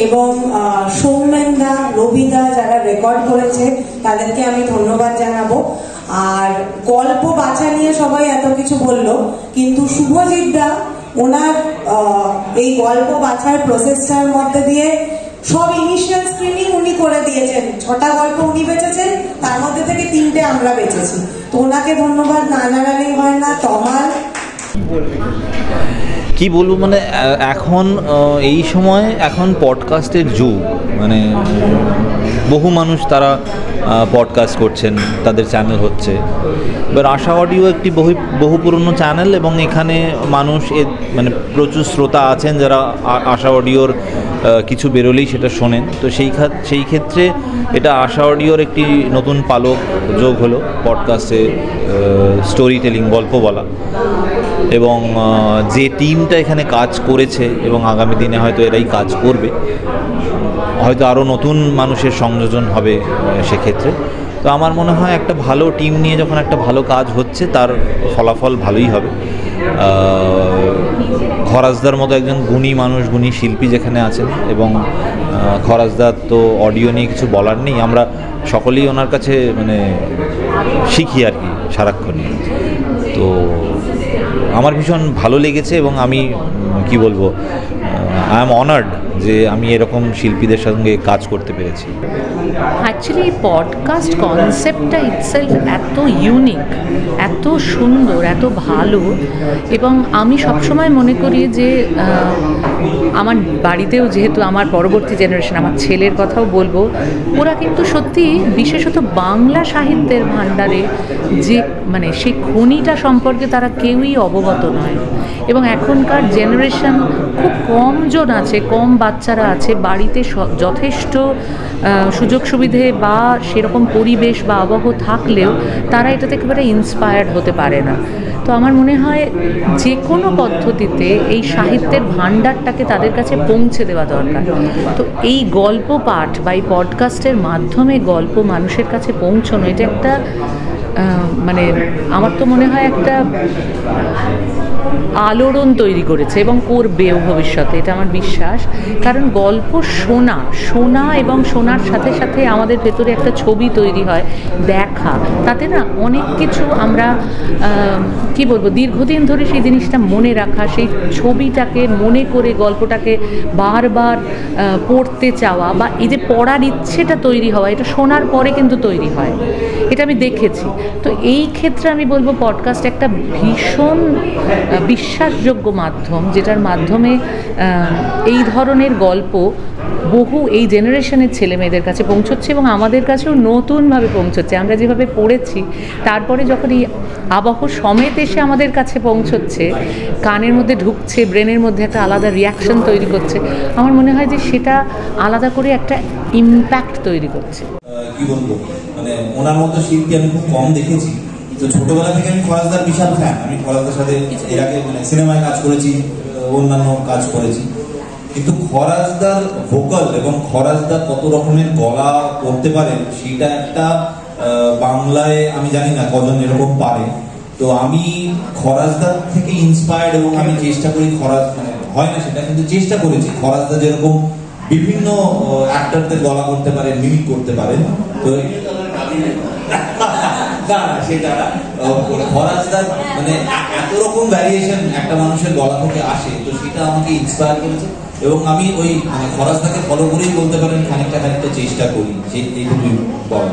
এবং সৌমেনদা, রবিদা যারা রেকর্ড করেছে তাদেরকে আমি ধন্যবাদ জানাবো। আর গল্প বাছা নিয়ে সবাই এত কিছু বললো, কিন্তু শুভজিৎ দা ওনার এই গল্প বাছার প্রসেসটার মধ্যে দিয়ে সব ইনিশিয়াল স্ক্রিনিং উনি করে দিয়েছেন। 6টা গল্প উনি বেঁচেছেন, তার মধ্যে থেকে 3টে আমরা বেঁচেছি। তো ওনাকে ধন্যবাদ না জানালেই হয় না। তমাল কি বলবো, মানে এখন এই সময় এখন পডকাস্টের যুগ, মানে বহু মানুষ তারা পডকাস্ট করছেন, তাদের চ্যানেল হচ্ছে। এবার আশা অডিও একটি বহু পুরনো চ্যানেল, এবং এখানে মানুষ মানে প্রচুর শ্রোতা আছেন যারা আশা অডিওর কিছু বেরোলেই সেটা শোনেন। তো সেই ক্ষেত্রে এটা আশা অডিওর একটি নতুন পালক যোগ হলো পডকাস্টে, স্টোরি টেলিং, গল্প বলা। এবং যে টিমটা এখানে কাজ করেছে এবং আগামী দিনে হয়তো এরাই কাজ করবে, হয়তো আরও নতুন মানুষের সংযোজন হবে সেক্ষেত্রে। তো আমার মনে হয় একটা ভালো টিম নিয়ে যখন একটা ভালো কাজ হচ্ছে তার ফলাফল ভালোই হবে। খরাজদার মতো একজন গুণী মানুষ, গুণী শিল্পী যেখানে আছেন, এবং খরাজদার তো অডিও নিয়ে কিছু বলার নেই, আমরা সকলেই ওনার কাছে মানে শিখি আর কি সারাক্ষণই। তো আমার ভীষণ ভালো লেগেছে, এবং আমি কি বলবো, আই এম অনার্ড যে আমি এরকম শিল্পীদের সঙ্গে কাজ করতে পেরেছি। অ্যাকচুয়ালি এই পডকাস্ট কনসেপ্টটা ইটসেলফ এত ইউনিক, এত সুন্দর, এত ভালো। এবং আমি সবসময় মনে করি যে আমার বাড়িতেও, যেহেতু আমার পরবর্তী জেনারেশন, আমার ছেলের কথাও বলবো, ওরা কিন্তু সত্যি বিশেষত বাংলা সাহিত্যের ভাণ্ডারে যে মানে সেই খনিটা সম্পর্কে তারা কেউই অবগত নয়। এবং এখনকার জেনারেশন খুব কম জন আছে, কম বাচ্চারা আছে বাড়িতে যথেষ্ট সুযোগ সুবিধে বা সেরকম পরিবেশ বা আবহ থাকলেও তারা এটাতে একেবারে ইন্সপায়ার্ড হতে পারে না। তো আমার মনে হয় যে কোনো পদ্ধতিতে এই সাহিত্যের ভাণ্ডারটাকে তাদের কাছে পৌঁছে দেওয়া দরকার। তো এই গল্প পাঠ বা এই পডকাস্টের মাধ্যমে গল্প মানুষের কাছে পৌঁছানো, এটা একটা মানে আমার তো মনে হয় একটা আলোড়ন তৈরি করেছে এবং করবেও ভবিষ্যতে, এটা আমার বিশ্বাস। কারণ গল্প শোনা এবং শোনার সাথে সাথে আমাদের ভেতরে একটা ছবি তৈরি হয়, দেখা, তাতে না অনেক কিছু আমরা কি বলবো, দীর্ঘদিন ধরে সেই জিনিসটা মনে রাখা, সেই ছবিটাকে মনে করে গল্পটাকে বারবার পড়তে চাওয়া, বা এই যে পড়ার ইচ্ছেটা তৈরি হওয়া, এটা শোনার পরে কিন্তু তৈরি হয়, এটা আমি দেখেছি। তো এই ক্ষেত্রে আমি বলবো পডকাস্ট একটা ভীষণ বিশ্বাসযোগ্য মাধ্যম, যেটার মাধ্যমে এই ধরনের গল্প বহু এই জেনারেশনের ছেলেমেয়েদের কাছে পৌঁছচ্ছে, এবং আমাদের কাছেও নতুনভাবে পৌঁছচ্ছে। আমরা যেভাবে পড়েছি, তারপরে যখন এই আবহ সমেত এসে আমাদের কাছে পৌঁছচ্ছে, কানের মধ্যে ঢুকছে, ব্রেনের মধ্যে একটা আলাদা রিয়াকশন তৈরি করছে, আমার মনে হয় যে সেটা আলাদা করে একটা ইম্প্যাক্ট তৈরি করছে। কি বলবো, মানে ওনার মতো শিল্পী আমি খুব কম দেখেছি। তো ছোটবেলা থেকে আমি খরাজদার বিশাল ফ্যান। আমি খরাজদার সাথে এর আগে সিনেমায় কাজ করেছি, অন্যান্য কাজ করেছি, কিন্তু খরাজদার ভোকাল এবং খরাজদার কত রকমের গলা করতে পারেন সেটা একটা বাংলায় আমি জানি না কজন এরকম পারে। তো আমি খরাজদার থেকে ইন্সপায়ার্ড, এবং আমি চেষ্টা করি খরাজ, মানে হয় না সেটা, কিন্তু চেষ্টা করেছি খরাজদার যেরকম বিভিন্ন অ্যাক্টরদের গলা করতে পারেন, মিমিক করতে পারেন। তো সেটা খরাজদার মানে এত রকম ভ্যারিয়েশন একটা মানুষের গলা থেকে আসে, তো সেটা আমাকে ইন্সপায়ার করেছে। এবং আমি ওই মানে খরাজদাকে ফলো করেই বলতে পারেন খানিকটা চেষ্টা করি, সেইটুকুই বলা।